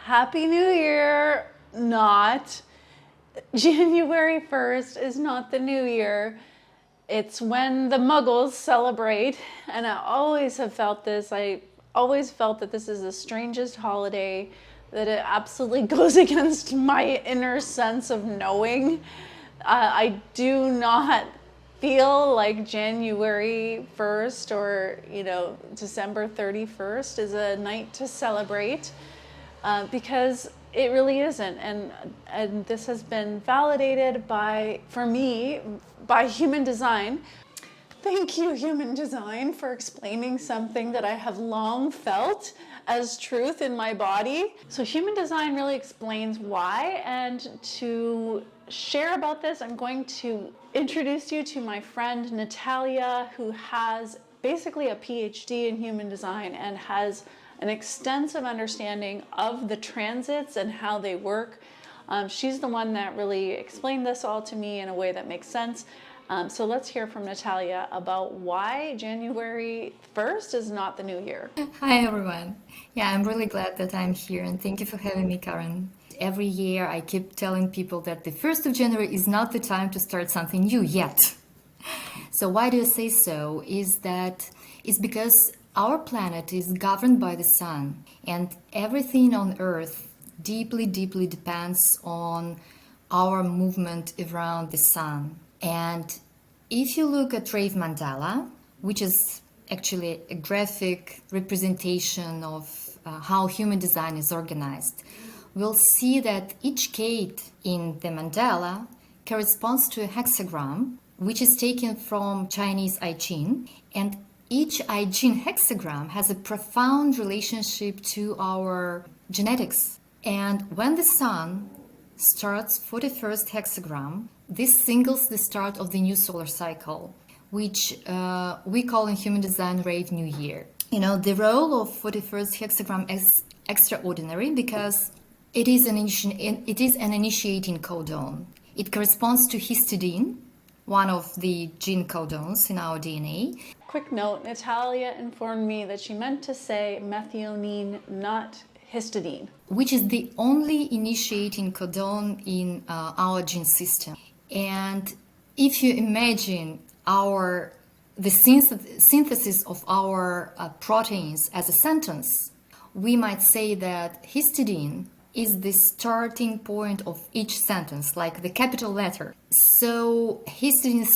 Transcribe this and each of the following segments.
Happy New Year! Not. January 1st is not the new year. It's when the muggles celebrate, and I always have felt this. I always felt that this is the strangest holiday, that it absolutely goes against my inner sense of knowing. I do not feel like January 1st or, December 31st is a night to celebrate. Because it really isn't, and this has been validated for me, by human design. Thank you, human design, for explaining something that I have long felt as truth in my body. So human design really explains why, and to share about this, I'm going to introduce you to my friend Natalia, who has basically a PhD in human design and has an extensive understanding of the transits and how they work. She's the one that really explained this all to me in a way that makes sense. So let's hear from Natalia about why January 1st is not the new year. Hi everyone. Yeah, I'm really glad that I'm here and thank you for having me, Karen. Every year I keep telling people that the 1st of January is not the time to start something new yet. So why do I say so? It's because our planet is governed by the sun, and everything on Earth deeply, deeply depends on our movement around the sun. And if you look at Rave Mandala, which is actually a graphic representation of how human design is organized, we'll see that each gate in the mandala corresponds to a hexagram, which is taken from Chinese I Ching, and each I Ching hexagram has a profound relationship to our genetics. And when the sun starts 41st hexagram, this signals the start of the new solar cycle, which we call in human design Rave New Year. The role of 41st hexagram is extraordinary because it is an initiating codon. It corresponds to histidine, one of the gene codons in our DNA. Quick note, Natalia informed me that she meant to say methionine, not histidine. Which is the only initiating codon in our gene system. And if you imagine the synthesis of our proteins as a sentence, we might say that histidine is the starting point of each sentence, like the capital letter. So histidine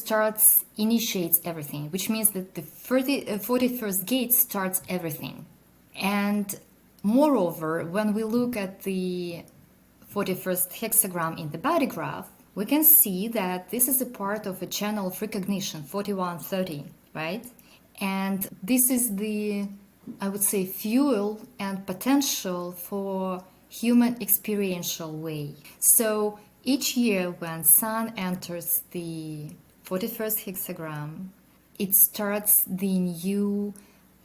initiates everything, which means that the 41st gate starts everything. And moreover, when we look at the 41st hexagram in the body graph, we can see that this is a part of a channel of recognition, 4130, right? And this is the, I would say, fuel and potential for human experiential way. So each year when sun enters the 41st hexagram, it starts the new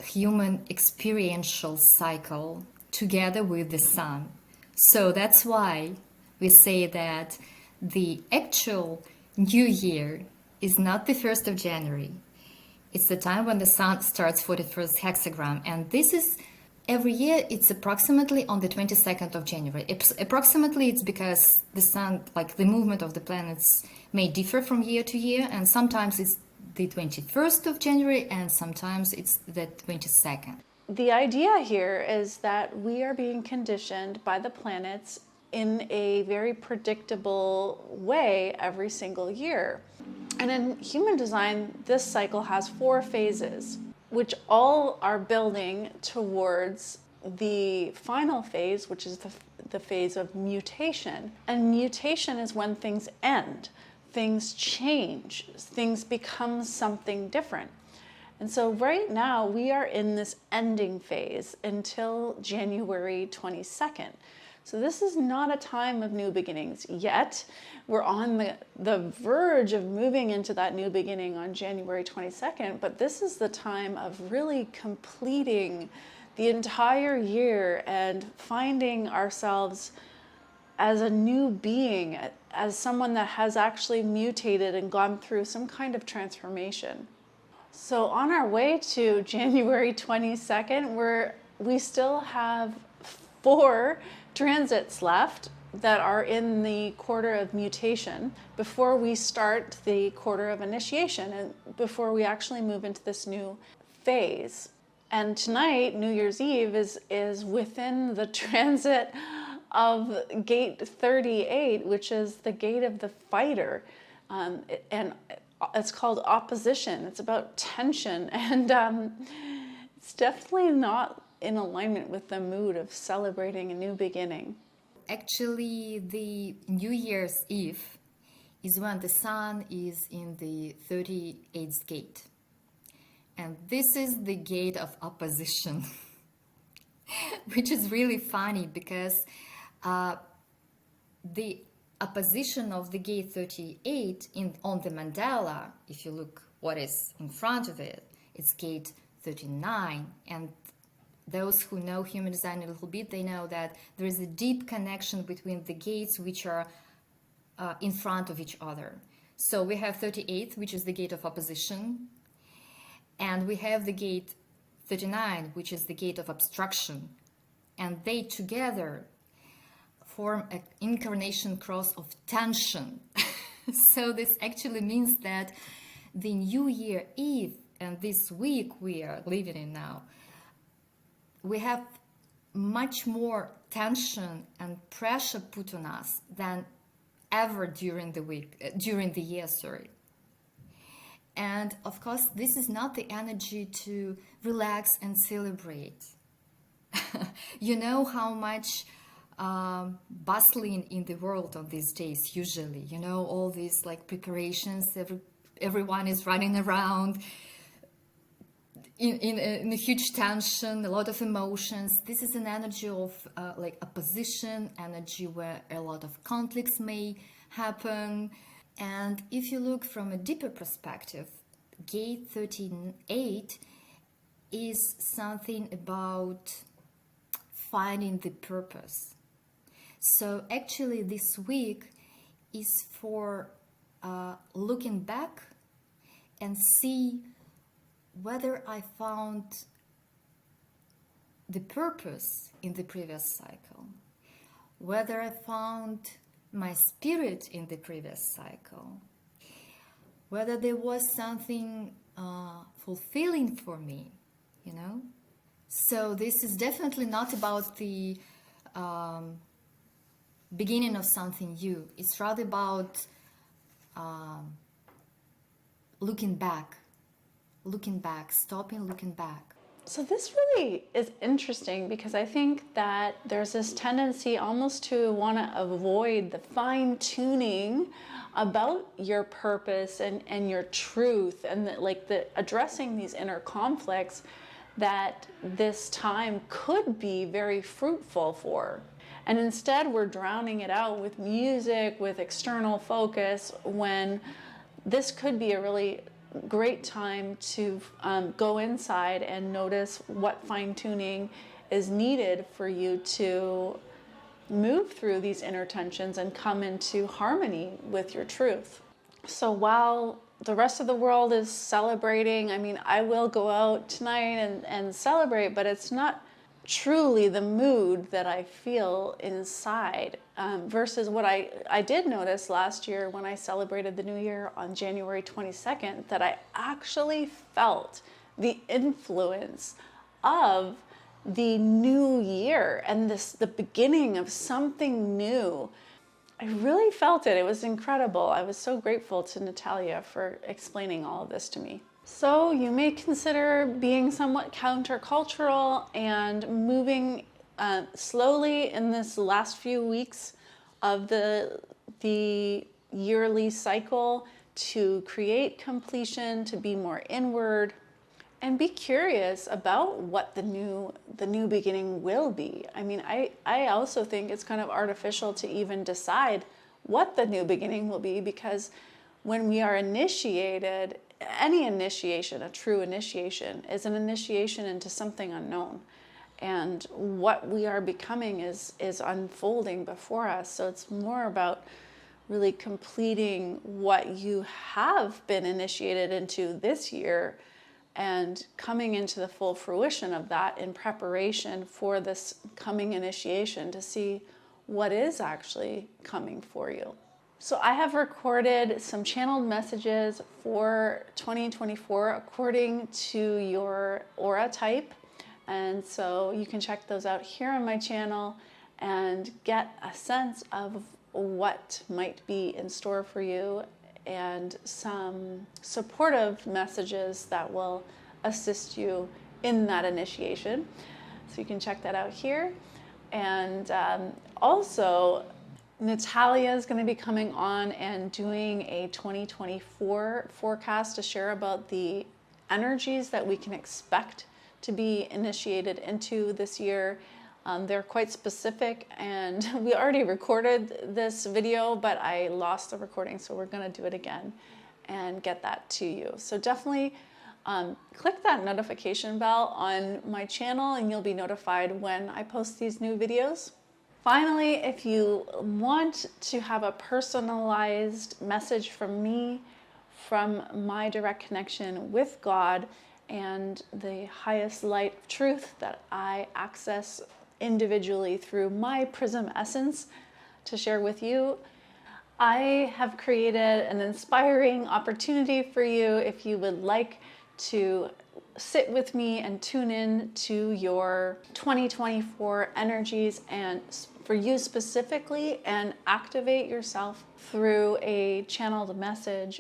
human experiential cycle together with the sun. So that's why we say that the actual new year is not the 1st of January. It's the time when the sun starts 41st hexagram, and this is every year. It's approximately on the 22nd of January. Approximately, it's because the sun, like the movement of the planets, may differ from year to year, and sometimes it's the 21st of January and sometimes it's the 22nd. The idea here is that we are being conditioned by the planets in a very predictable way every single year. And in human design, this cycle has 4 phases, which all are building towards the final phase, which is the phase of mutation. And mutation is when things end, things change, things become something different. And so right now we are in this ending phase until January 22nd. So this is not a time of new beginnings yet. We're on the verge of moving into that new beginning on January 22nd, but this is the time of really completing the entire year and finding ourselves as a new being, as someone that has actually mutated and gone through some kind of transformation. So on our way to January 22nd, we still have 4 transits left that are in the quarter of mutation before we start the quarter of initiation and before we actually move into this new phase. And tonight, New Year's Eve, is within the transit of gate 38, which is the gate of the fighter. And it's called opposition. It's about tension. And it's definitely not in alignment with the mood of celebrating a new beginning. Actually, the New Year's Eve is when the sun is in the 38th gate. And this is the gate of opposition, which is really funny because the opposition of the gate 38 on the mandala, if you look what is in front of it, it's gate 39. And those who know human design a little bit, they know that there is a deep connection between the gates which are in front of each other. So we have 38, which is the gate of opposition, and we have the gate 39, which is the gate of obstruction, and they together form an incarnation cross of tension. So this actually means that the New Year Eve and this week we are living in now, we have much more tension and pressure put on us than ever during the year, sorry. And of course, this is not the energy to relax and celebrate. You know how much bustling in the world on these days usually, you know, all these like preparations, everyone is running around in a huge tension, a lot of emotions. This is an energy of like opposition, energy where a lot of conflicts may happen. And if you look from a deeper perspective, gate 38 is something about finding the purpose. So actually this week is for looking back and see whether I found the purpose in the previous cycle, whether I found my spirit in the previous cycle, whether there was something fulfilling for me, you know? So this is definitely not about the beginning of something new. It's rather about looking back, stopping, looking back. So this really is interesting because I think that there's this tendency almost to want to avoid the fine-tuning about your purpose and your truth, and the addressing these inner conflicts that this time could be very fruitful for. And instead we're drowning it out with music, with external focus, when this could be a really great time to go inside and notice what fine-tuning is needed for you to move through these inner tensions and come into harmony with your truth. So while the rest of the world is celebrating, I mean, I will go out tonight and celebrate, but it's not truly the mood that I feel inside, versus what I did notice last year when I celebrated the New Year on January 22nd, that I actually felt the influence of the new year and the beginning of something new. I really felt it. It was incredible. I was so grateful to Natalia for explaining all of this to me. So you may consider being somewhat countercultural and moving slowly in this last few weeks of the yearly cycle to create completion, to be more inward, and be curious about what the new beginning will be. I mean, I also think it's kind of artificial to even decide what the new beginning will be, because when we are initiated, any initiation, a true initiation, is an initiation into something unknown. And what we are becoming is unfolding before us. So it's more about really completing what you have been initiated into this year and coming into the full fruition of that in preparation for this coming initiation to see what is actually coming for you. So I have recorded some channeled messages for 2024 according to your aura type. And so you can check those out here on my channel and get a sense of what might be in store for you and some supportive messages that will assist you in that initiation. So you can check that out here. And also, Natalia is going to be coming on and doing a 2024 forecast to share about the energies that we can expect to be initiated into this year. They're quite specific, and we already recorded this video, but I lost the recording, so we're going to do it again and get that to you. So definitely click that notification bell on my channel and you'll be notified when I post these new videos. Finally, if you want to have a personalized message from me, from my direct connection with God and the highest light of truth that I access individually through my prism essence to share with you, I have created an inspiring opportunity for you if you would like to sit with me and tune in to your 2024 energies and for you specifically, and activate yourself through a channeled message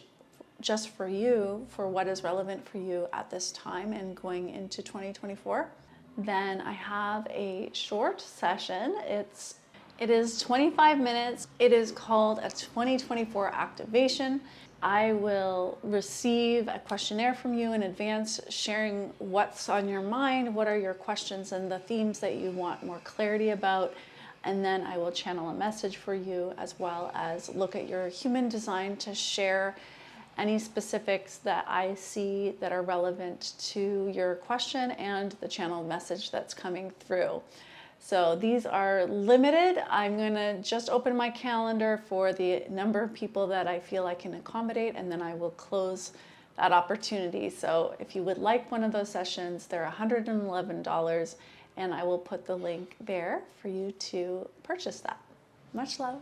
just for you, for what is relevant for you at this time and going into 2024. Then I have a short session. It is 25 minutes. It is called a 2024 activation. I will receive a questionnaire from you in advance, sharing what's on your mind, what are your questions and the themes that you want more clarity about. And then I will channel a message for you, as well as look at your human design to share any specifics that I see that are relevant to your question and the channel message that's coming through. So these are limited. I'm gonna just open my calendar for the number of people that I feel I can accommodate, and then I will close that opportunity. So if you would like one of those sessions, they're $111, and I will put the link there for you to purchase that. Much love.